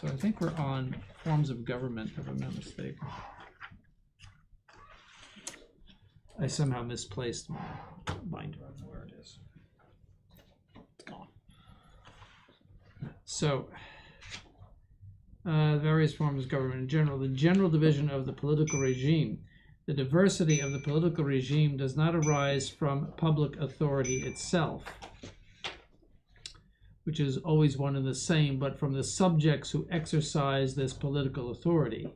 So I think we're on forms of government, if I'm not mistaken. I somehow misplaced my binder. I don't know where it is. It's gone. So, various forms of government in general. The general division of the political regime. The diversity of the political regime does not arise from public authority itself, which is always one and the same, but from the subjects who exercise this political authority.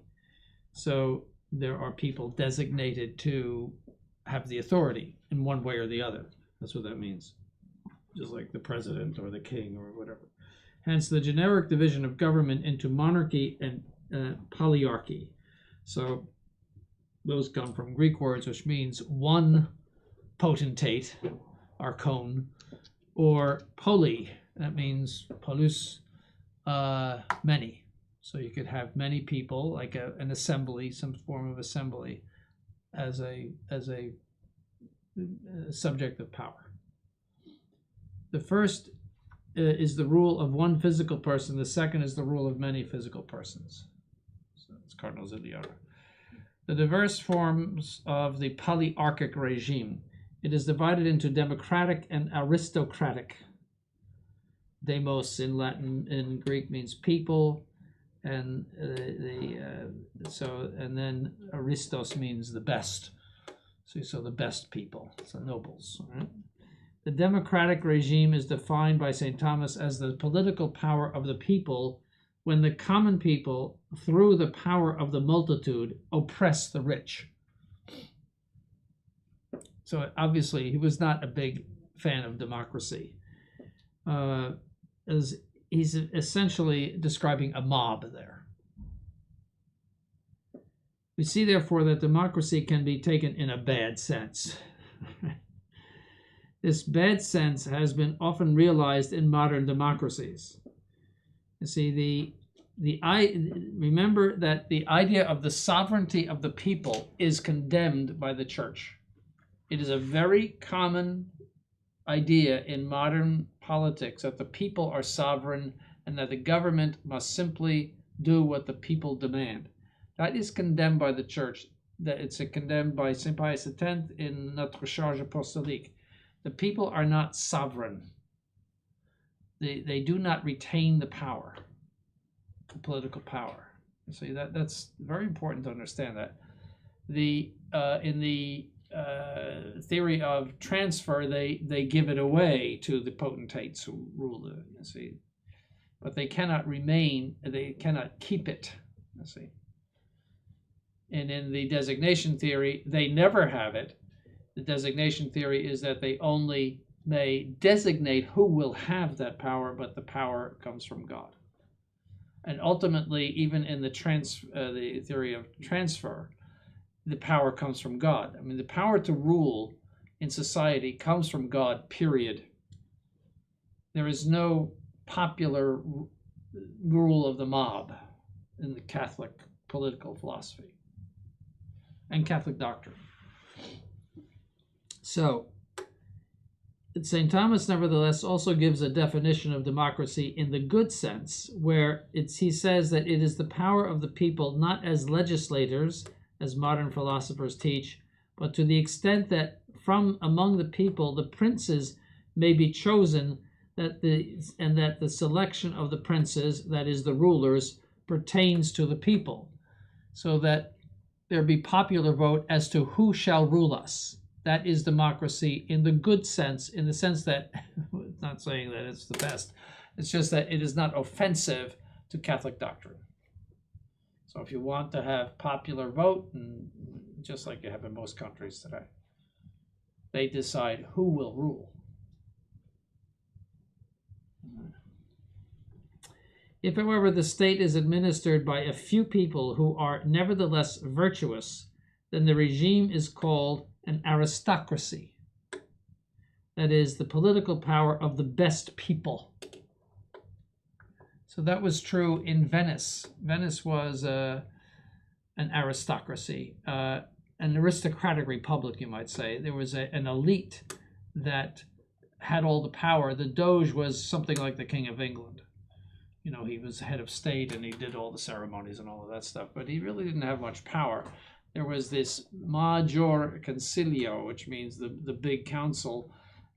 So there are people designated to have the authority in one way or the other. That's what that means. Just like the president or the king or whatever. Hence the generic division of government into monarchy and polyarchy. So those come from Greek words, which means one potentate, archon, or poly. That means polus, many. So you could have many people, like an assembly, some form of assembly, as a subject of power. The first is the rule of one physical person. The second is the rule of many physical persons. So it's Cardinal Ziliara. The diverse forms of the polyarchic regime. It is divided into democratic and aristocratic. Demos in Latin, in Greek means people, and and then aristos means the best. So the best people, so nobles. Right? The democratic regime is defined by St. Thomas as the political power of the people when the common people, through the power of the multitude, oppress the rich. So obviously he was not a big fan of democracy. As he's essentially describing a mob there. We see therefore that democracy can be taken in a bad sense. This bad sense has been often realized in modern democracies. You see, remember that the idea of the sovereignty of the people is condemned by the church. It is a very common idea in modern politics that the people are sovereign and that the government must simply do what the people demand. That is condemned by the church. That it's condemned by St. Pius X in Notre Charge Apostolique. The people are not sovereign. They do not retain the power, the political power. See, that's very important to understand that. In the theory of transfer, they give it away to the potentates who rule it, you see. But they cannot remain, they cannot keep it, you see. And in the designation theory, they never have it. The designation theory is that they only may designate who will have that power, but the power comes from God. And ultimately, even in the theory of transfer, the power comes from God. I mean, the power to rule in society comes from God, period. There is no popular rule of the mob in the Catholic political philosophy and Catholic doctrine. So, St. Thomas, nevertheless, also gives a definition of democracy in the good sense, where he says that it is the power of the people not as legislators, as modern philosophers teach, but to the extent that from among the people the princes may be chosen, that the selection of the princes, that is the rulers, pertains to the people, so that there be popular vote as to who shall rule us. That is democracy in the good sense, in the sense that, it's not saying that it's the best, it's just that it is not offensive to Catholic doctrine. So if you want to have popular vote, and just like you have in most countries today, they decide who will rule. If, however, the state is administered by a few people who are nevertheless virtuous, then the regime is called an aristocracy. That is, the political power of the best people. So that was true in Venice. Venice was an aristocracy, an aristocratic republic, you might say. There was an elite that had all the power. The Doge was something like the King of England. he was head of state and he did all the ceremonies and all of that stuff, but he really didn't have much power. There was this major concilio, which means the big council,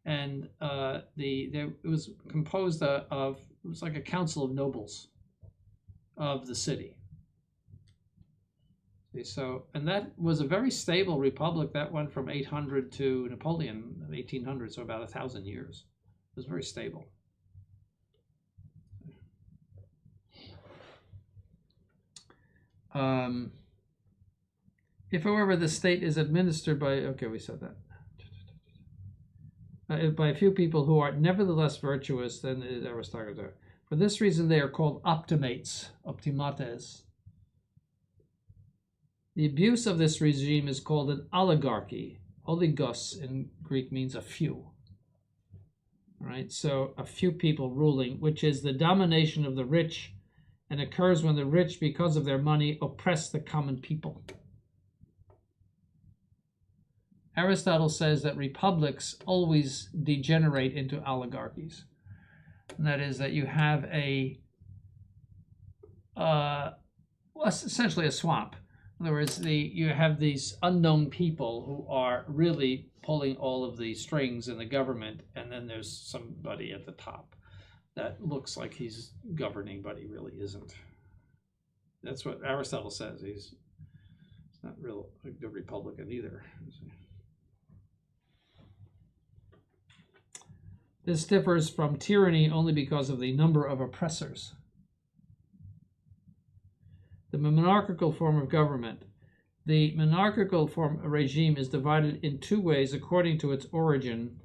and it was composed of, it was like a council of nobles of the city. So, and that was a very stable republic that went from 800 to Napoleon, 1800, so about 1,000 years. It was very stable. If, however, the state is administered by, okay, we said that, by a few people who are nevertheless virtuous, then it is aristocracy. For this reason, they are called optimates, optimates. The abuse of this regime is called an oligarchy. Oligos in Greek means a few. All right, so a few people ruling, which is the domination of the rich, and occurs when the rich, because of their money, oppress the common people. Aristotle says that republics always degenerate into oligarchies. And that is that you have essentially a swamp. In other words, you have these unknown people who are really pulling all of the strings in the government, and then there's somebody at the top that looks like he's governing, but he really isn't. That's what Aristotle says. He's not real a good Republican either. This differs from tyranny only because of the number of oppressors. The monarchical form of government. The monarchical form regime is divided in 2 ways according to its origin,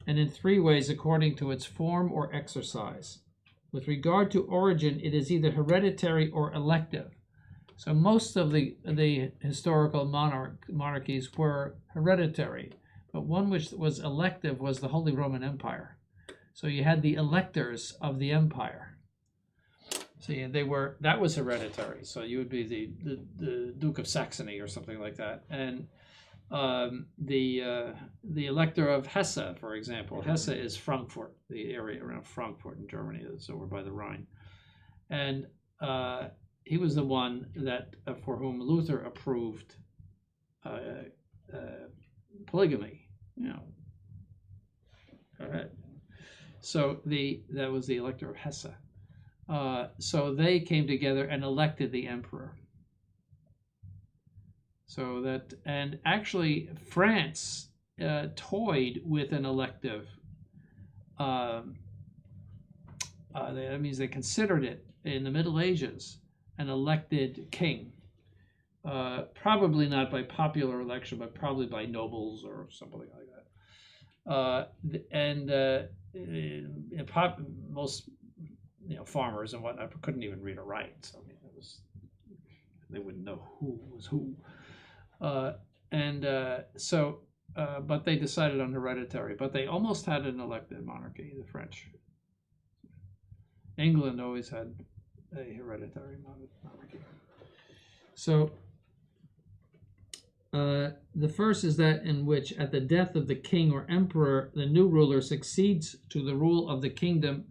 and in 3 ways according to its form or exercise. With regard to origin, it is either hereditary or elective. So most of the historical monarchies were hereditary, but one which was elective was the Holy Roman Empire. So you had the electors of the empire. So that was hereditary. So you would be the Duke of Saxony or something like that, and the elector of Hesse, for example. Hesse is Frankfurt, the area around Frankfurt in Germany. That's over by the Rhine, and he was the one that for whom Luther approved polygamy. Go ahead. So that was the elector of Hesse. So they came together and elected the emperor. So that, and actually France toyed with an elective. That means they considered it in the Middle Ages an elected king. Probably not by popular election, but probably by nobles or something like that. Most farmers and whatnot couldn't even read or write, so they wouldn't know who was who. But they decided on hereditary. But they almost had an elected monarchy, the French. England always had a hereditary monarchy. So the first is that in which, at the death of the king or emperor, the new ruler succeeds to the rule of the kingdom,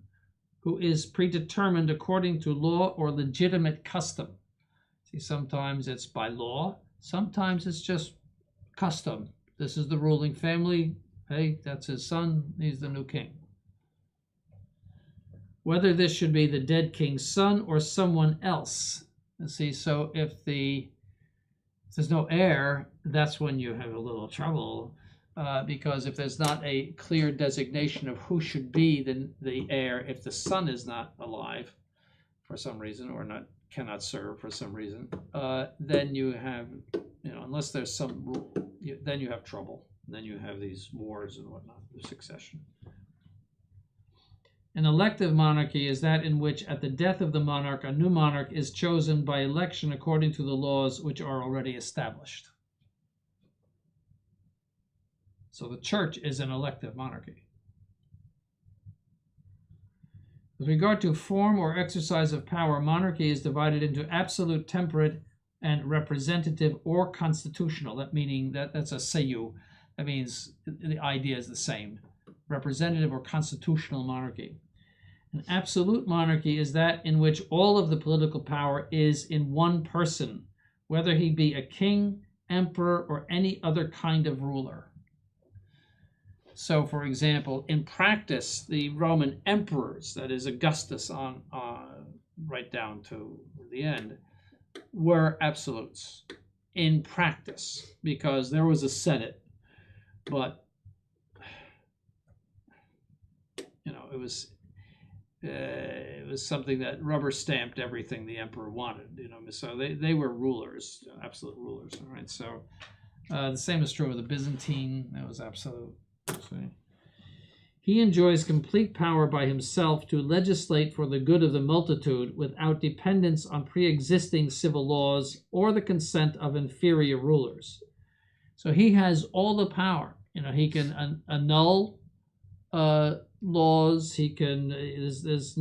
who is predetermined according to law or legitimate custom. See, sometimes it's by law, sometimes it's just custom. This is the ruling family. Hey, that's his son. He's the new king. Whether this should be the dead king's son or someone else. And see, so if there's no heir, that's when you have a little trouble, because if there's not a clear designation of who should be the heir, if the son is not alive for some reason or cannot serve for some reason, then you have, unless there's some rule, then you have trouble. Then you have these wars and whatnot, the succession. An elective monarchy is that in which, at the death of the monarch, a new monarch is chosen by election according to the laws which are already established. So the church is an elective monarchy. With regard to form or exercise of power, monarchy is divided into absolute, temperate, and representative or constitutional. That meaning that's a seiyuu. That means the idea is the same. Representative or constitutional monarchy. An absolute monarchy is that in which all of the political power is in one person, whether he be a king, emperor, or any other kind of ruler. So, for example, in practice, the Roman emperors, that is Augustus on right down to the end, were absolutes in practice because there was a Senate, but it was something that rubber stamped everything the emperor wanted. So they were rulers, absolute rulers. All right, so the same is true of the Byzantine. That was absolute. He enjoys complete power by himself to legislate for the good of the multitude without dependence on pre-existing civil laws or the consent of inferior rulers. So he has all the power. He can annul laws. He can. There's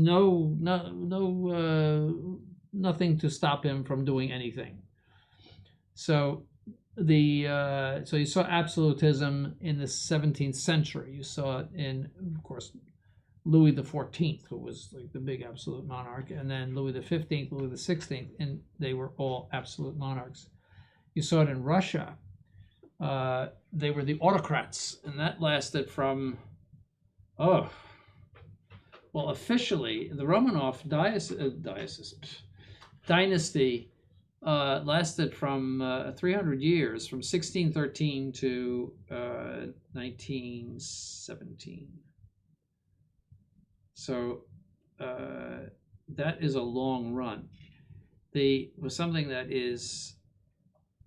nothing to stop him from doing anything. So so you saw absolutism in the 17th century. You saw it in, of course, Louis XIV, who was like the big absolute monarch, and then Louis XV, Louis XVI, and they were all absolute monarchs. You saw it in Russia. They were the autocrats, and that lasted from, officially, the Romanov dynasty lasted from 300 years, from 1613 to 1917. So that is a long run. Something that is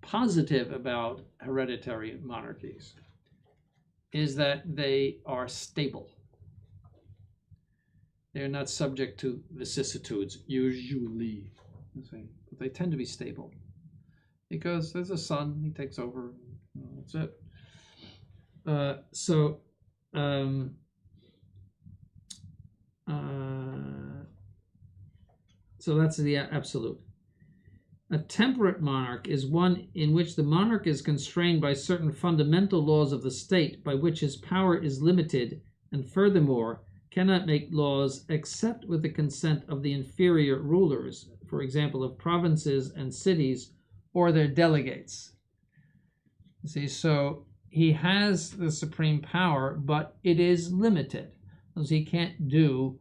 positive about hereditary monarchies is that they are stable. They're not subject to vicissitudes, usually. But they tend to be stable because there's a son, he takes over, that's it. So that's the absolute. A temperate monarch is one in which the monarch is constrained by certain fundamental laws of the state by which his power is limited, and furthermore cannot make laws except with the consent of the inferior rulers, for example, of provinces and cities or their delegates. See, so he has the supreme power, but it is limited, because he can't do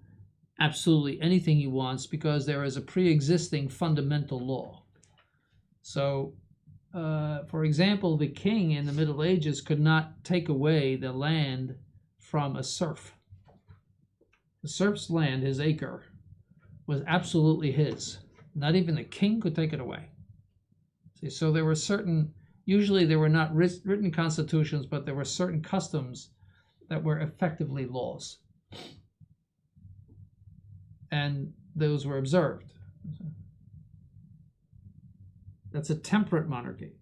absolutely anything he wants because there is a pre-existing fundamental law. So, for example, the king in the Middle Ages could not take away the land from a serf. The serf's land, his acre, was absolutely his. Not even the king could take it away. See, so there were usually there were not written constitutions, but there were certain customs that were effectively laws. And those were observed. That's a temperate monarchy.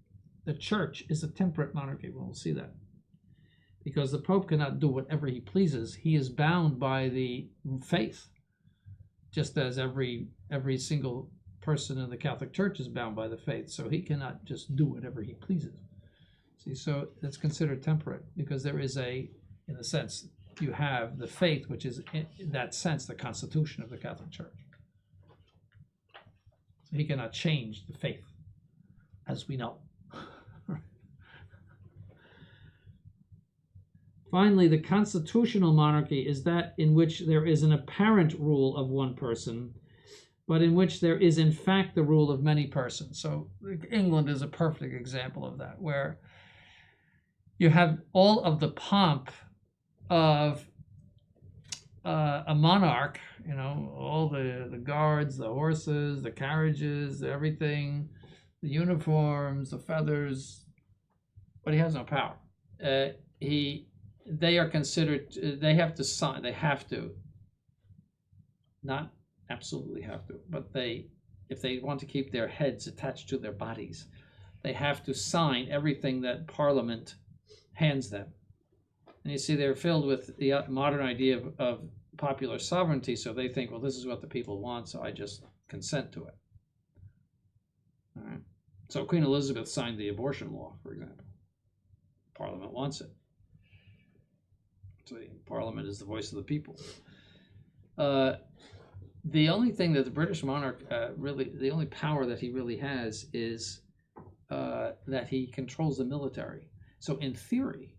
The church is a temperate monarchy. We'll see that. Because the Pope cannot do whatever he pleases. He is bound by the faith, just as every single person in the Catholic Church is bound by the faith. So he cannot just do whatever he pleases. See, so it's considered temperate because there is in a sense, you have the faith, which is in that sense the constitution of the Catholic Church. So he cannot change the faith, as we know. Finally, the constitutional monarchy is that in which there is an apparent rule of one person, but in which there is in fact the rule of many persons. So England is a perfect example of that, where you have all of the pomp of a monarch, all the guards, the horses, the carriages, everything, the uniforms, the feathers, but he has no power. They are considered, they have to sign, not absolutely have to, but if they want to keep their heads attached to their bodies, they have to sign everything that Parliament hands them. And you see, they're filled with the modern idea of popular sovereignty, so they think, well, this is what the people want, so I just consent to it. All right. So Queen Elizabeth signed the abortion law, for example. Parliament wants it. So Parliament is the voice of the people. The only thing that the British monarch the only power that he really has is that he controls the military. So in theory,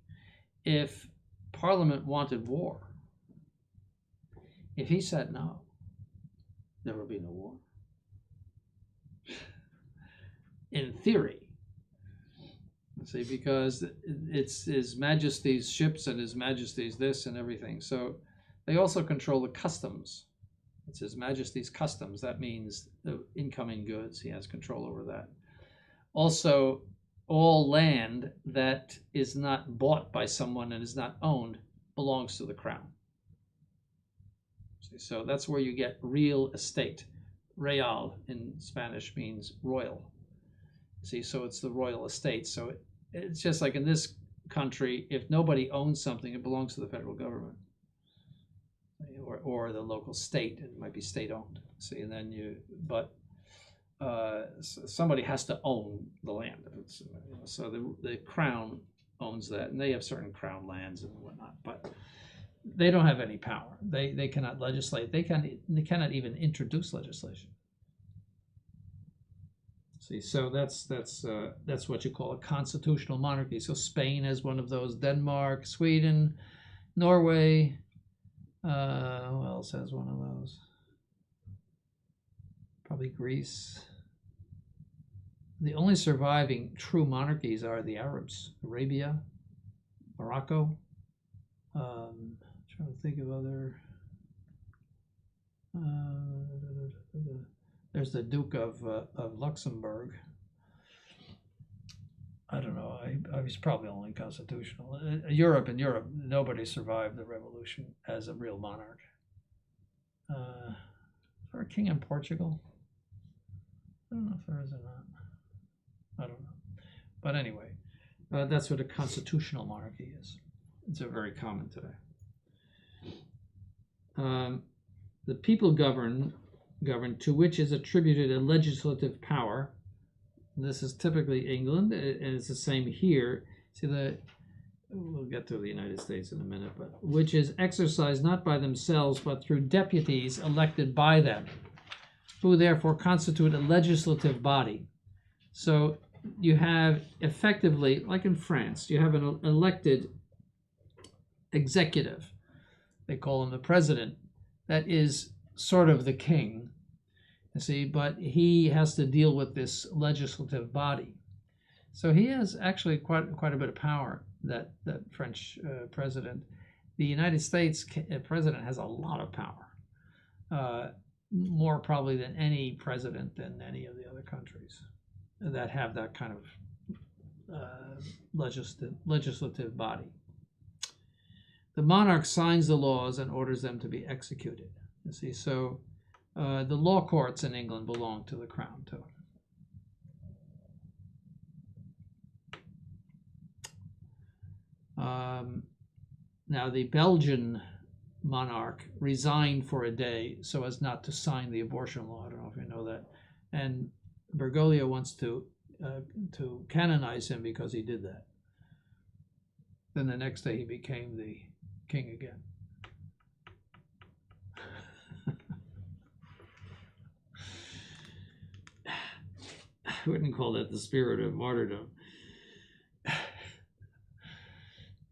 if Parliament wanted war, if he said no, there would be no war. In theory. See, because it's His Majesty's ships and His Majesty's this and everything. So they also control the customs. It's His Majesty's customs. That means the incoming goods. He has control over that. Also, all land that is not bought by someone and is not owned belongs to the crown. See, so that's where you get real estate. Real in Spanish means royal. See, so it's the royal estate. So it's just like in this country, if nobody owns something, it belongs to the federal government or the local state. It might be state owned. See, and then somebody has to own the land. So the crown owns that, and they have certain crown lands and whatnot, but they don't have any power. They cannot legislate. They cannot even introduce legislation. See, so that's what you call a constitutional monarchy. So Spain has one of those. Denmark, Sweden, Norway. Who else has one of those? Probably Greece. The only surviving true monarchies are the Arabs, Arabia, Morocco. Trying to think of other. There's the Duke of Luxembourg. I don't know. I was probably only constitutional. In Europe, nobody survived the revolution as a real monarch. Is there a king in Portugal? I don't know if there is or not. I don't know. But anyway, that's what a constitutional monarchy is. It's a very common today. The people govern to which is attributed a legislative power. This is typically England, and it's the same here. See, we'll get to the United States in a minute, but which is exercised not by themselves, but through deputies elected by them, who therefore constitute a legislative body. So you have effectively, like in France, you have an elected executive. They call him the president. That is sort of the king, you see, but he has to deal with this legislative body. So he has actually quite a bit of power, that French president. The United States president has a lot of power, more probably than any president in any of the other countries that have that kind of legislative body. The monarch signs the laws and orders them to be executed. You see, so the law courts in England belong to the crown too. Now the Belgian monarch resigned for a day so as not to sign the abortion law. I don't know if you know that. And Bergoglio wants to canonize him because he did that. Then the next day he became the king again. I wouldn't call that the spirit of martyrdom.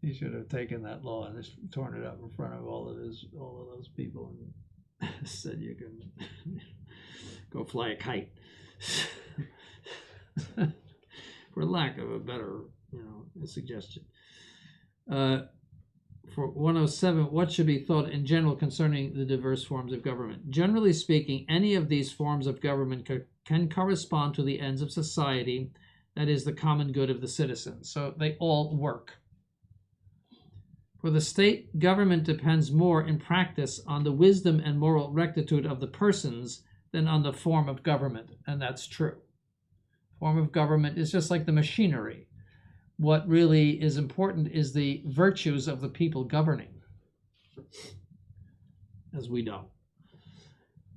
He should have taken that law and just torn it up in front of all of those people and said, you can go fly a kite. For lack of a better, suggestion. For 107, what should be thought in general concerning the diverse forms of government? Generally speaking, any of these forms of government can correspond to the ends of society, that is, the common good of the citizens. So they all work. For the state, government depends more in practice on the wisdom and moral rectitude of the persons than on the form of government, and that's true. Form of government is just like the machinery. What really is important is the virtues of the people governing, as we know.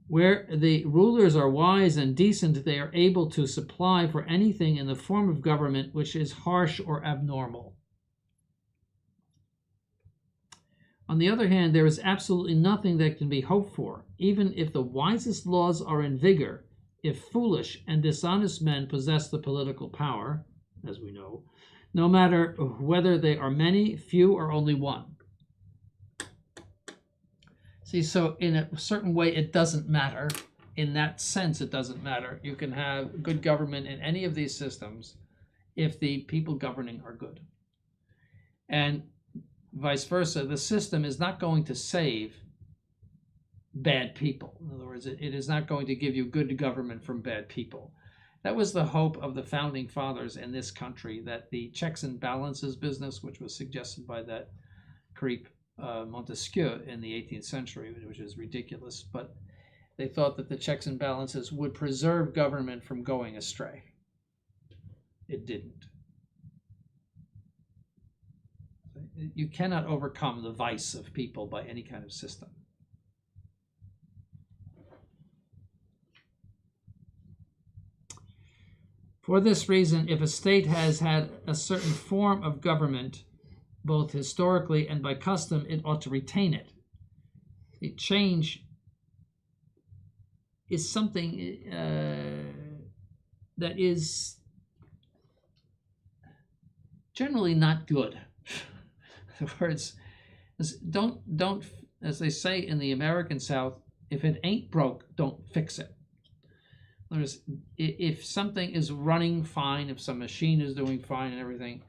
Where the rulers are wise and decent, they are able to supply for anything in the form of government which is harsh or abnormal. On the other hand, there is absolutely nothing that can be hoped for, even if the wisest laws are in vigor, if foolish and dishonest men possess the political power, as we know, no matter whether they are many, few, or only one. See, so in a certain way, it doesn't matter. In that sense, it doesn't matter. You can have good government in any of these systems if the people governing are good. And vice versa, the system is not going to save bad people. In other words, it is not going to give you good government from bad people. That was the hope of the founding fathers in this country, that the checks and balances business, which was suggested by that creep Montesquieu in the 18th century, which is ridiculous, but they thought that the checks and balances would preserve government from going astray. It didn't. You cannot overcome the vice of people by any kind of system. For this reason, if a state has had a certain form of government, both historically and by custom, it ought to retain it. The change is something that is generally not good. In other words, don't, as they say in the American South, if it ain't broke, don't fix it. In other words, if something is running fine, if some machine is doing fine and everything,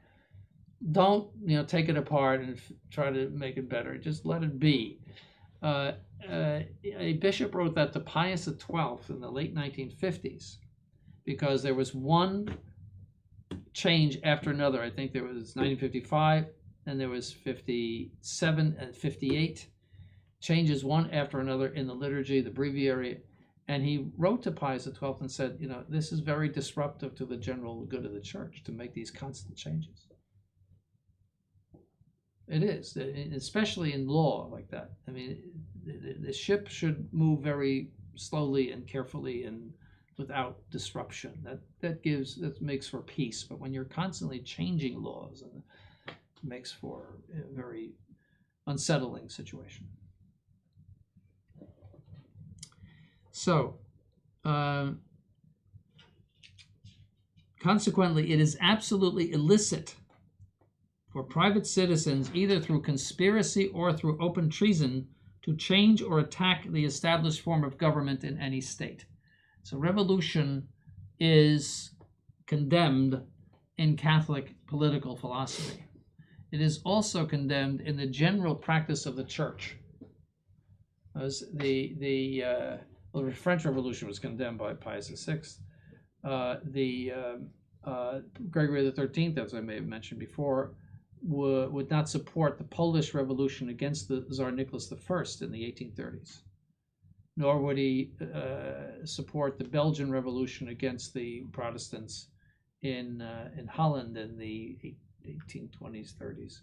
don't take it apart and try to make it better. Just let it be. A bishop wrote that to Pius XII in the late 1950s, because there was one change after another. I think there was 1955, and there was 57 and 58 changes one after another in the liturgy, the breviary. And he wrote to Pius XII and said, this is very disruptive to the general good of the church to make these constant changes. It is, especially in law like that. I mean, the ship should move very slowly and carefully and without disruption. That makes for peace. But when you're constantly changing laws, it makes for a very unsettling situation. So, consequently, it is absolutely illicit for private citizens, either through conspiracy or through open treason, to change or attack the established form of government in any state. So revolution is condemned in Catholic political philosophy. It is also condemned in the general practice of the church. As the French Revolution was condemned by Pius VI. Gregory XIII, as I may have mentioned before, would not support the Polish Revolution against the Tsar Nicholas I in the 1830s, nor would he support the Belgian Revolution against the Protestants in Holland in the 1820s, 30s.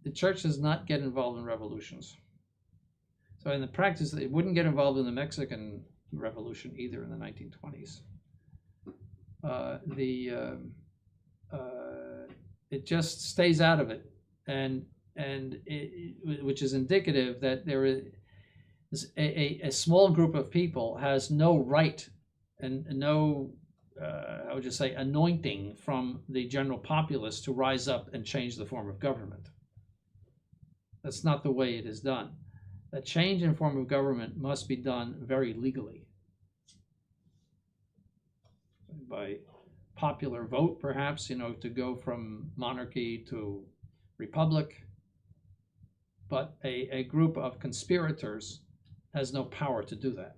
The church does not get involved in revolutions. So in the practice, it wouldn't get involved in the Mexican Revolution either in the 1920s. It just stays out of it, which is indicative that there is a small group of people has no right and no, I would just say, anointing from the general populace to rise up and change the form of government. That's not the way it is done. A change in form of government must be done very legally, by popular vote, perhaps, to go from monarchy to republic. But a group of conspirators has no power to do that.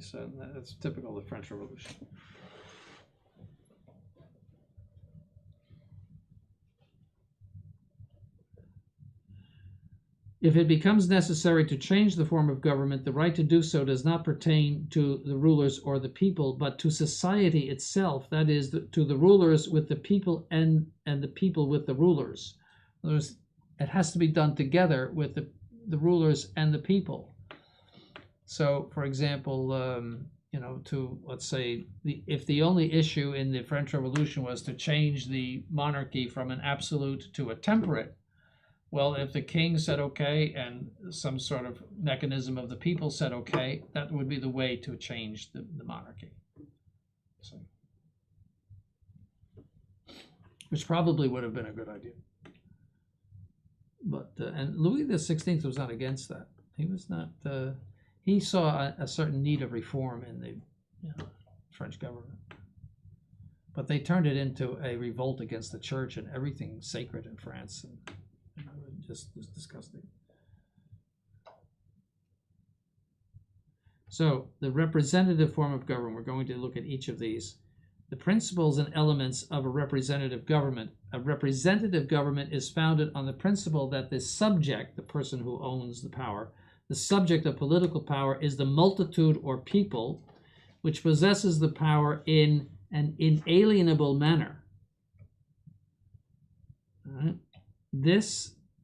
So that's typical of the French Revolution. If it becomes necessary to change the form of government, the right to do so does not pertain to the rulers or the people, but to society itself, that is, to the rulers with the people and the people with the rulers. In other words, it has to be done together with the rulers and the people. So, for example, to, let's say, if the only issue in the French Revolution was to change the monarchy from an absolute to a temperate, well, if the king said okay and some sort of mechanism of the people said okay, that would be the way to change the monarchy. So, which probably would have been a good idea. But and Louis XVI was not against that. He was not. He saw a certain need of reform in the French government, but they turned it into a revolt against the church and everything sacred in France, and just disgusting. So the representative form of government, we're going to look at each of these. The principles and elements of a representative government. A representative government is founded on the principle that the subject, the person who owns the power, the subject of political power is the multitude or people, which possesses the power in an inalienable manner. All right.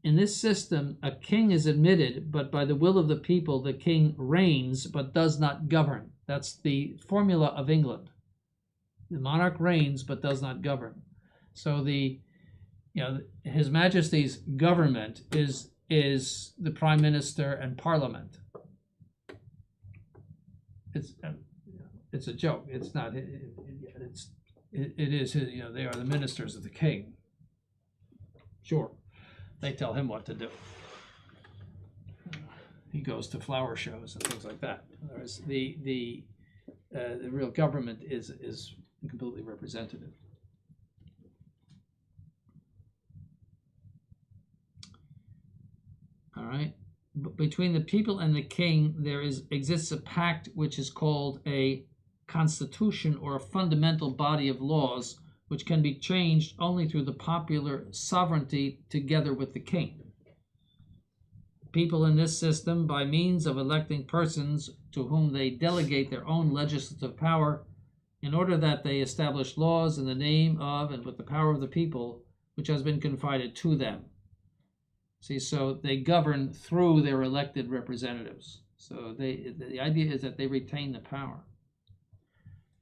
In this system, a king is admitted, but by the will of the people, the king reigns, but does not govern. That's the formula of England. The monarch reigns, but does not govern. So His Majesty's government is the Prime Minister and Parliament. It's a joke. It's not. It is. They are the ministers of the king. Sure. They tell him what to do. He goes to flower shows and things like that. Whereas the real government is completely representative. All right. But between the people and the king, there exists a pact which is called a constitution, or a fundamental body of laws, which can be changed only through the popular sovereignty together with the king. People in this system, by means of electing persons to whom they delegate their own legislative power, in order that they establish laws in the name of and with the power of the people, which has been confided to them. See, so they govern through their elected representatives. So the idea is that they retain the power.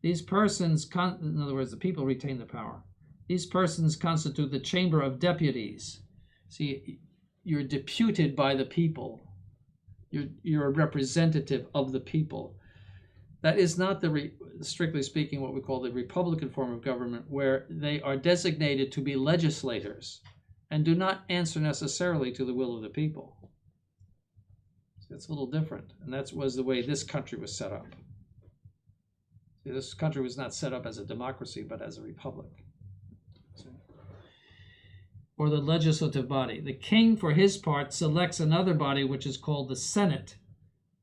These persons, in other words, the people retain the power. These persons constitute the Chamber of Deputies. See, you're deputed by the people. You're a representative of the people. That is not strictly speaking, what we call the Republican form of government, where they are designated to be legislators and do not answer necessarily to the will of the people. So it's a little different, and that was the way this country was set up. This country was not set up as a democracy, but as a republic. Or the legislative body. The king, for his part, selects another body, which is called the Senate,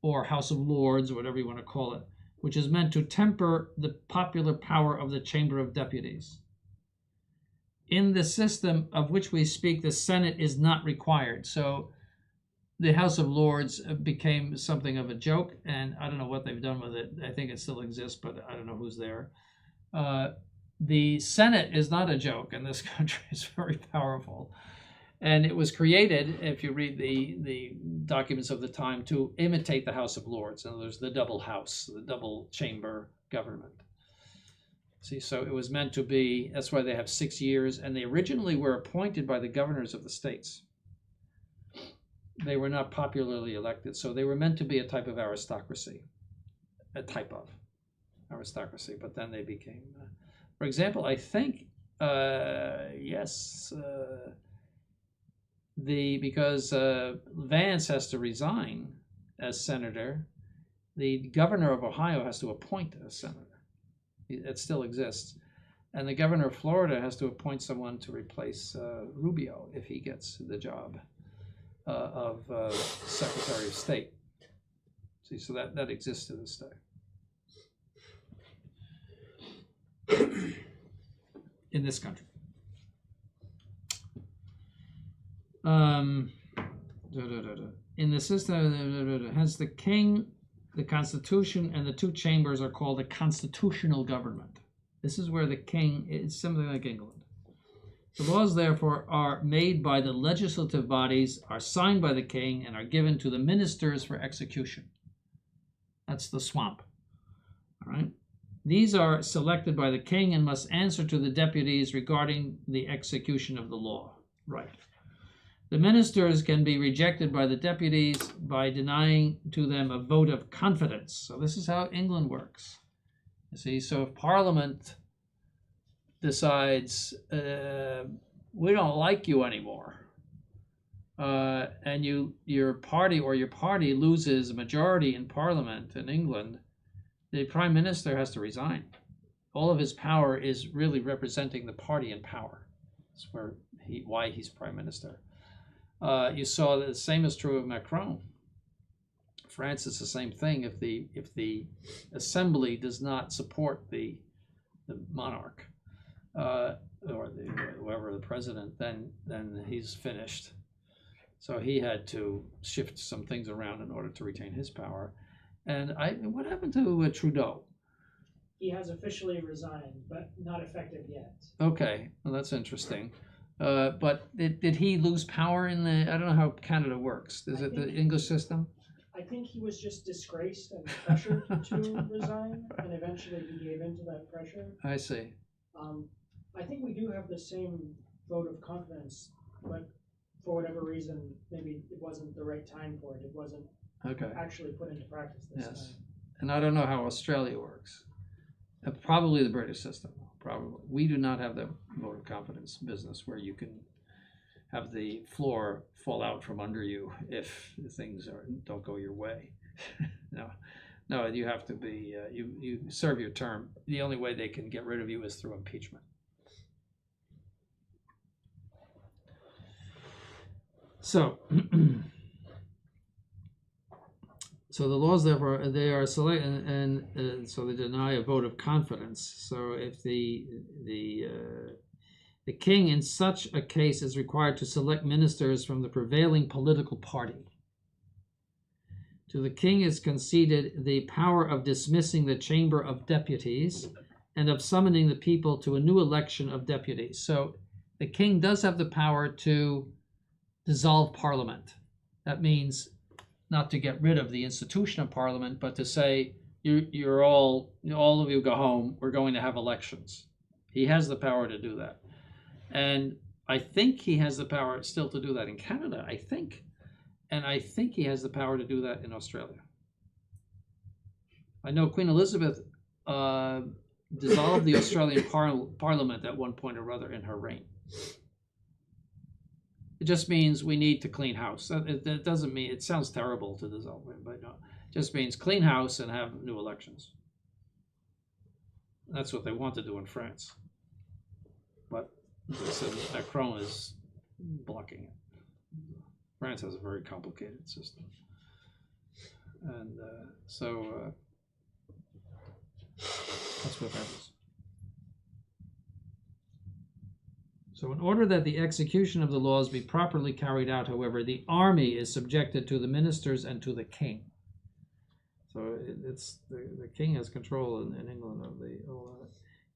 or House of Lords, or whatever you want to call it, which is meant to temper the popular power of the Chamber of Deputies. In the system of which we speak, the Senate is not required. So the House of Lords became something of a joke, and I don't know what they've done with it. I think it still exists, but I don't know who's there. The Senate is not a joke, and this country is very powerful. And it was created, if you read the documents of the time, to imitate the House of Lords. In other words, the double house, the double chamber government. See, so it was meant to be, that's why they have 6 years, and they originally were appointed by the governors of the states. They were not popularly elected, so they were meant to be a type of aristocracy, but then they became, for example, I think, because Vance has to resign as senator, the governor of Ohio has to appoint a senator. It still exists. And the governor of Florida has to appoint someone to replace Rubio if he gets the job of Secretary of State. See, so that exists to this day in this country. In the system, hence the king, the constitution, and the two chambers are called a constitutional government. This is where the king is something like England. The laws, therefore, are made by the legislative bodies, are signed by the king, and are given to the ministers for execution. That's the swamp. These are selected by the king and must answer to the deputies regarding the execution of the law. Right. The ministers can be rejected by the deputies by denying to them a vote of confidence. So this is how England works. You see, so if Parliament decides we don't like you anymore, and your party loses a majority in Parliament in England, the Prime Minister has to resign. All of his power is really representing the party in power. That's why he's Prime Minister. You saw that the same is true of Macron. France is the same thing. If the assembly does not support the monarch or whoever the president, then he's finished. So he had to shift some things around in order to retain his power. And what happened to Trudeau? He has officially resigned, but not effective yet. Okay, well, that's interesting. But did he lose power in the? I don't know how Canada works. Is it the English system? I think he was just disgraced and pressured to resign, and eventually he gave in to that pressure. I see. I think we do have the same vote of confidence, but for whatever reason, maybe it wasn't the right time for it. It wasn't actually put into practice this time. And I don't know how Australia works. Probably the British system. Probably. We do not have the vote of confidence business where you can have the floor fall out from under you if things don't go your way. No, you have to be, you serve your term. The only way they can get rid of you is through impeachment. So, so the laws, therefore, they are select, and so they deny a vote of confidence. So if the king in such a case is required to select ministers from the prevailing political party. To the king is conceded the power of dismissing the Chamber of Deputies and of summoning the people to a new election of deputies. So the king does have the power to dissolve Parliament. That means not to get rid of the institution of Parliament, but to say, you're all of you go home, we're going to have elections. He has the power to do that. And I think he has the power still to do that in Canada, I think. And I think he has the power to do that in Australia. I know Queen Elizabeth dissolved the Australian Parliament at one point or other in her reign. It just means we need to clean house. That doesn't mean, it sounds terrible to dissolve it, but no. It just means clean house and have new elections. That's what they want to do in France. But as I said, Macron is blocking it. France has a very complicated system. And so that's what happens. So in order that the execution of the laws be properly carried out, however, the army is subjected to the ministers and to the king. So it's the king has control in England of the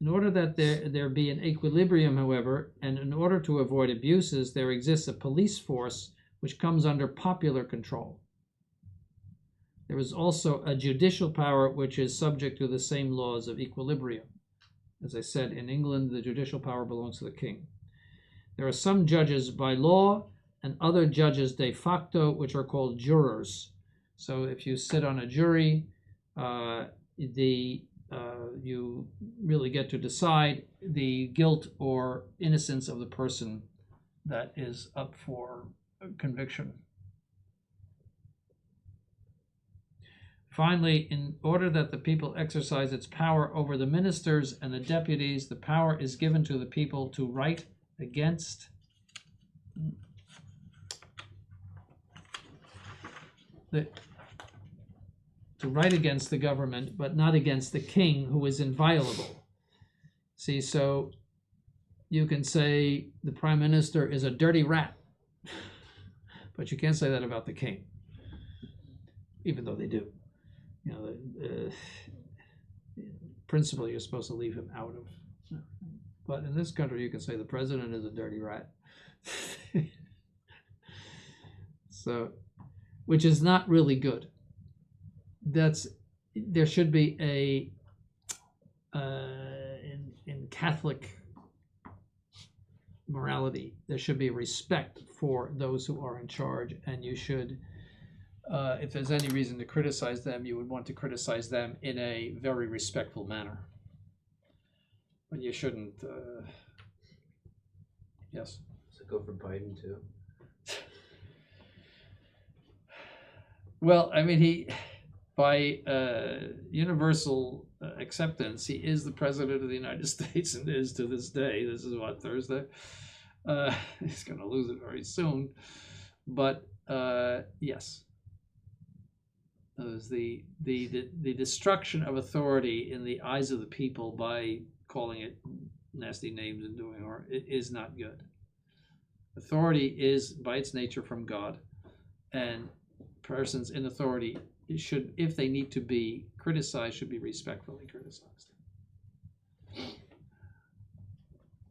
in order that there be an equilibrium, however, and in order to avoid abuses, there exists a police force which comes under popular control. There is also a judicial power which is subject to the same laws of equilibrium. As I said, in England, the judicial power belongs to the king. There are some judges by law and other judges de facto, which are called jurors. So if you sit on a jury, you really get to decide the guilt or innocence of the person that is up for conviction. Finally, in order that the people exercise its power over the ministers and the deputies, the power is given to the people to write against the government, but not against the king, who is inviolable. See, so you can say the prime minister is a dirty rat, but you can't say that about the king, even though they do. You know, principally, you're supposed to leave him out of. But in this country, you can say the president is a dirty rat. So, which is not really good. There should be in Catholic morality, there should be respect for those who are in charge, and you should, if there's any reason to criticize them, you would want to criticize them in a very respectful manner. But you shouldn't. Yes. So go for Biden too. Well, I mean, he, by universal acceptance, he is the president of the United States, and is to this day. This is what, Thursday? He's going to lose it very soon. But yes, the destruction of authority in the eyes of the people by calling it nasty names and doing, or it is not good. Authority is by its nature from God, and persons in authority should, if they need to be criticized, should be respectfully criticized.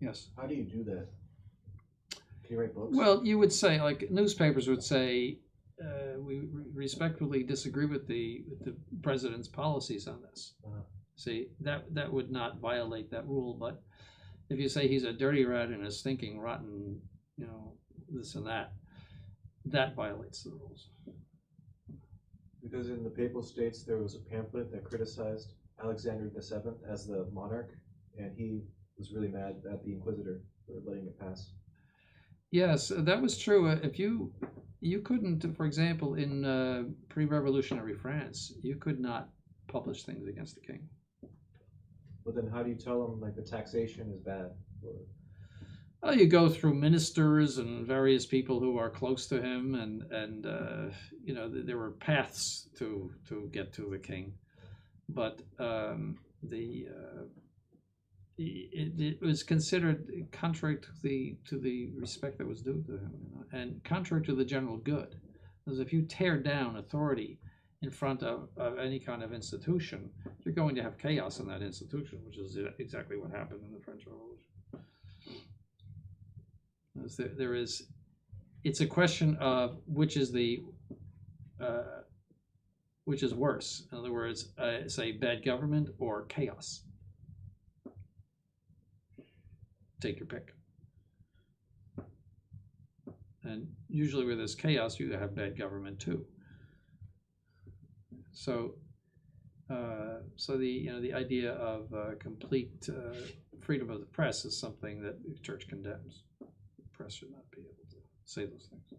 Yes. How do you do that? Can you write books? Well, you would say, like newspapers would say, we respectfully disagree with the president's policies on this. See, that would not violate that rule, but if you say he's a dirty rat and a stinking, rotten, this and that, that violates the rules. Because in the Papal States there was a pamphlet that criticized Alexander VII as the monarch, and he was really mad at the Inquisitor for letting it pass. Yes, that was true. If you couldn't, for example, in pre-revolutionary France, you could not publish things against the king. But then how do you tell them like the taxation is bad? Well, you go through ministers and various people who are close to him, and there were paths to get to the king, but it was considered contrary to the respect that was due to him, and contrary to the general good. Because if you tear down authority in front of any kind of institution, you're going to have chaos in that institution, which is exactly what happened in the French Revolution. It's a question of which is worse. In other words, say bad government or chaos. Take your pick. And usually where there's chaos, you have bad government too. So the idea of complete freedom of the press is something that the church condemns. The press should not be able to say those things.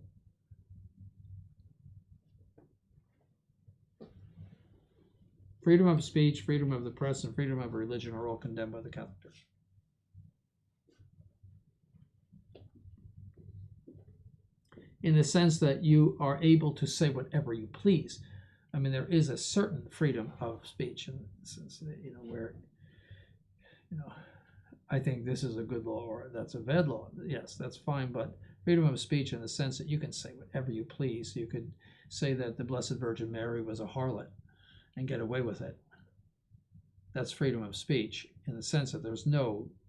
Freedom of speech, freedom of the press, and freedom of religion are all condemned by the Catholic Church. In the sense that you are able to say whatever you please. I mean, there is a certain freedom of speech in the sense that, where, I think this is a good law or that's a bad law. Yes, that's fine, but freedom of speech in the sense that you can say whatever you please. You could say that the Blessed Virgin Mary was a harlot and get away with it. That's freedom of speech in the sense that there's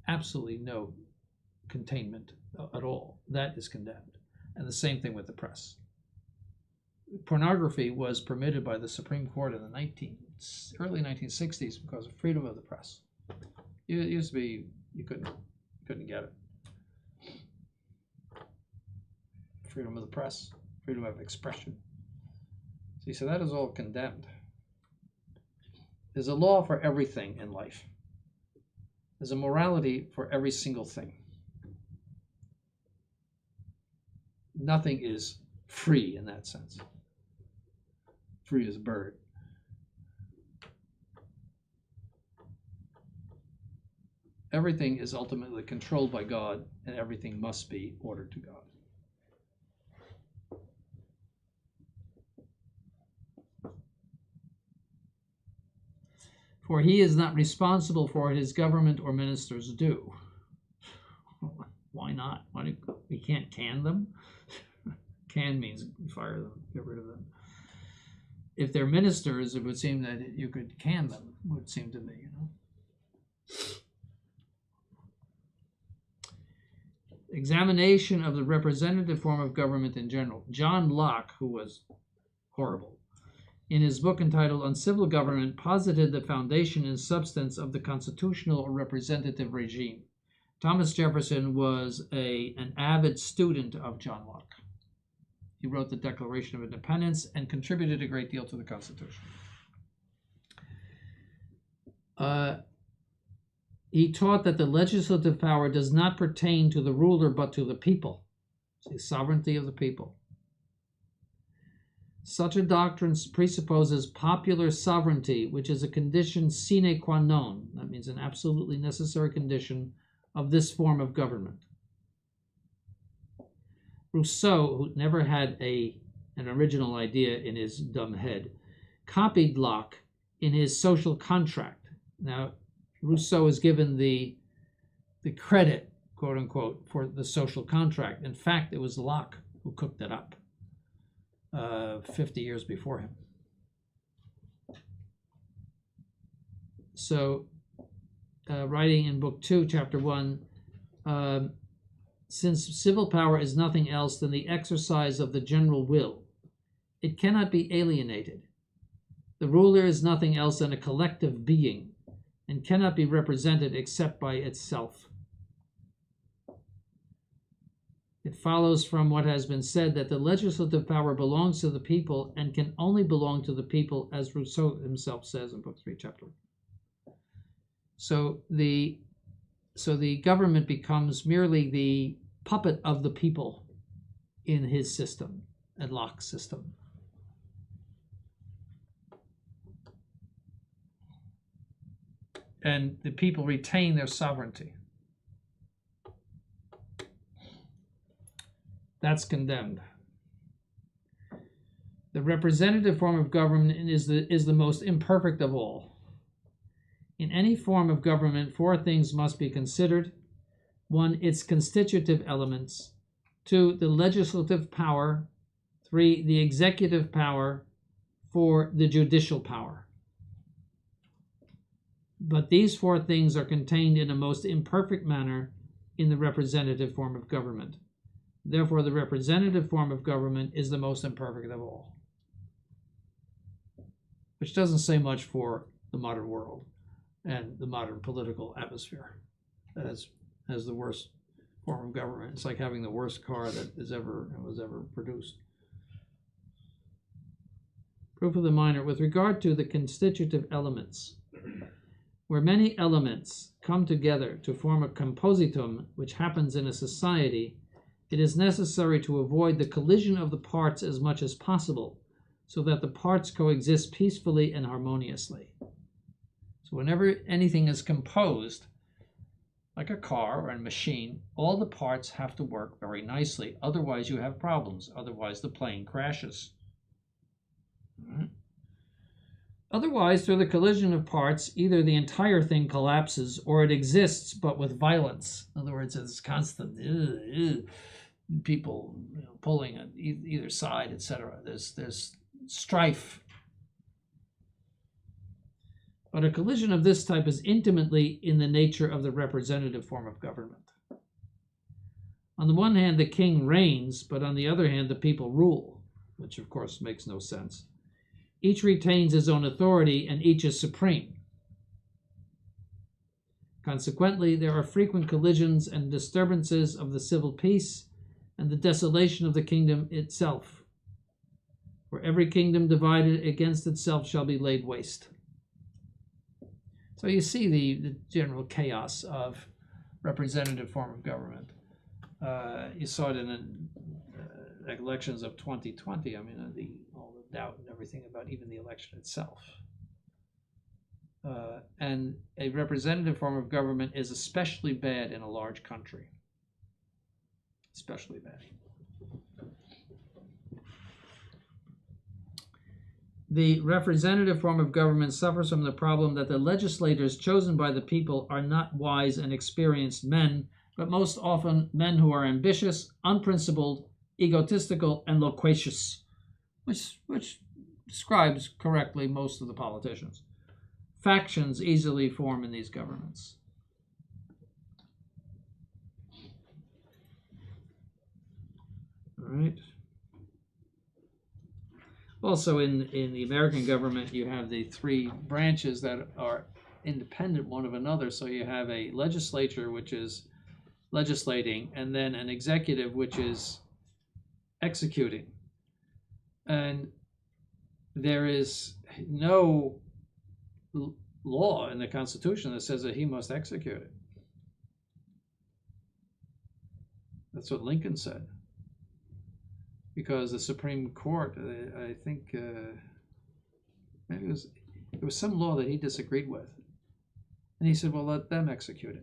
absolutely no containment at all. That is condemned. And the same thing with the press. Pornography was permitted by the Supreme Court in the early 1960s because of freedom of the press. It used to be you couldn't get it. Freedom of the press, freedom of expression. See, so that is all condemned. There's a law for everything in life. There's a morality for every single thing. Nothing is free in that sense. Free as a bird. Everything is ultimately controlled by God, and everything must be ordered to God. For he is not responsible for what his government or ministers do. Why not? We can't can them? Can means fire them, get rid of them. If they're ministers, it would seem that you could can them, would seem to me, Examination of the representative form of government in general. John Locke, who was horrible, in his book entitled On Civil Government, posited the foundation and substance of the constitutional or representative regime. Thomas Jefferson was an avid student of John Locke. He wrote the Declaration of Independence and contributed a great deal to the Constitution. He taught that the legislative power does not pertain to the ruler but to the people. It's the sovereignty of the people. Such a doctrine presupposes popular sovereignty, which is a condition sine qua non. That means an absolutely necessary condition of this form of government. Rousseau, who never had an original idea in his dumb head, copied Locke in his social contract. Now, Rousseau is given the credit, quote unquote, for the social contract. In fact, it was Locke who cooked it up 50 years before him. So, writing in Book 2, Chapter 1, since civil power is nothing else than the exercise of the general will, it cannot be alienated. The ruler is nothing else than a collective being, and cannot be represented except by itself. It follows from what has been said that the legislative power belongs to the people and can only belong to the people, as Rousseau himself says in Book 3, Chapter 1. So the government becomes merely the puppet of the people in his system, and Locke's system. And the people retain their sovereignty. That's condemned. The representative form of government is the most imperfect of all. In any form of government, four things must be considered. 1, its constitutive elements. 2, the legislative power. 3, the executive power. 4, the judicial power. But these four things are contained in a most imperfect manner in the representative form of government. Therefore, the representative form of government is the most imperfect of all. Which doesn't say much for the modern world and the modern political atmosphere. That has the worst form of government. It's like having the worst car that was ever produced. Proof of the minor. With regard to the constitutive elements, where many elements come together to form a compositum, which happens in a society, it is necessary to avoid the collision of the parts as much as possible, so that the parts coexist peacefully and harmoniously. So whenever anything is composed, like a car or a machine, all the parts have to work very nicely. Otherwise, you have problems. Otherwise, the plane crashes. Right. Otherwise, through the collision of parts, either the entire thing collapses or it exists, but with violence. In other words, it's constant people pulling on either side, etc. There's strife. But a collision of this type is intimately in the nature of the representative form of government. On the one hand, the king reigns, but on the other hand, the people rule, which of course makes no sense. Each retains his own authority, and each is supreme. Consequently, there are frequent collisions and disturbances of the civil peace and the desolation of the kingdom itself. For every kingdom divided against itself shall be laid waste. So you see the general chaos of representative form of government. You saw it in the elections of 2020. I mean, all the doubt and everything about even the election itself. And a representative form of government is especially bad in a large country. Especially bad. The representative form of government suffers from the problem that the legislators chosen by the people are not wise and experienced men, but most often men who are ambitious, unprincipled, egotistical, and loquacious, which describes correctly most of the politicians. Factions easily form in these governments. All right. Also, in the American government, you have the three branches that are independent one of another. So you have a legislature, which is legislating, and then an executive, which is executing. And there is no law in the Constitution that says that he must execute it. That's what Lincoln said. Because the Supreme Court, I think, maybe it was some law that he disagreed with. And he said, well, let them execute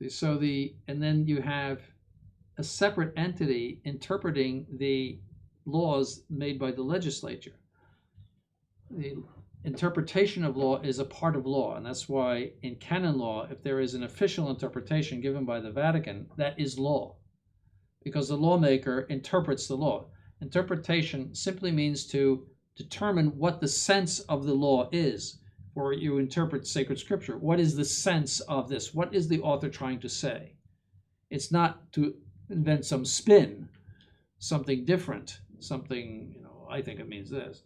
it. So and then you have a separate entity interpreting the laws made by the legislature. The interpretation of law is a part of law, and that's why in canon law, if there is an official interpretation given by the Vatican, that is law, because the lawmaker interprets the law. Interpretation simply means to determine what the sense of the law is, or you interpret sacred scripture. What is the sense of this? What is the author trying to say? It's not to invent some spin, something different, something, I think it means this.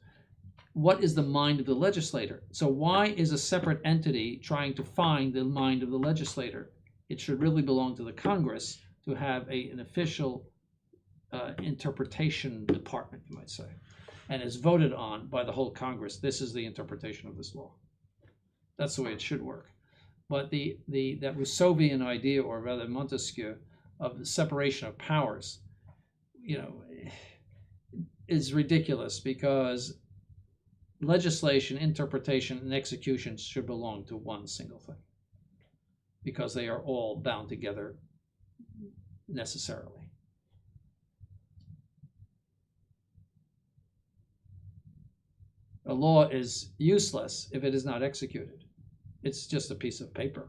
What is the mind of the legislator? So why is a separate entity trying to find the mind of the legislator? It should really belong to the Congress to have an official interpretation department, you might say, and is voted on by the whole Congress. This is the interpretation of this law. That's the way it should work. But that Rousseauvian idea, or rather Montesquieu, of the separation of powers, is ridiculous, because legislation, interpretation, and execution should belong to one single thing, because they are all bound together necessarily. A law is useless if it is not executed. It's just a piece of paper.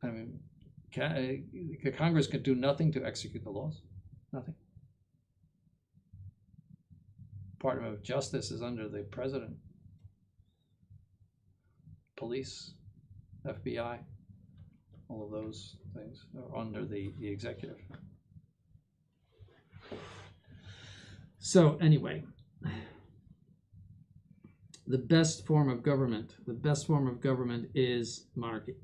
I mean, Congress can do nothing to execute the laws. Nothing. Department of Justice is under the president. Police, FBI, all of those things are under the executive. So anyway, the best form of government is monarchy.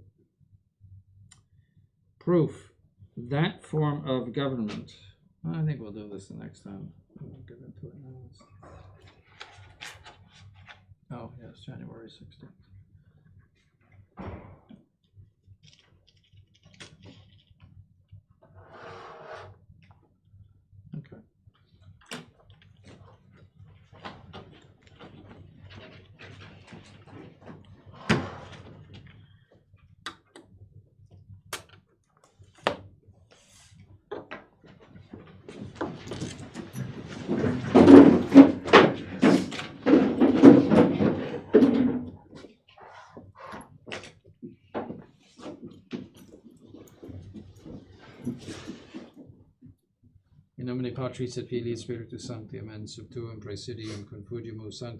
Proof that form of government. I think we'll do this the next time. We'll get into it now. Oh, yes, January 16th. Okay. In nomine Patris et Filii Spiritus Sancti, amen. Subtuum praesidium confugimus sancti.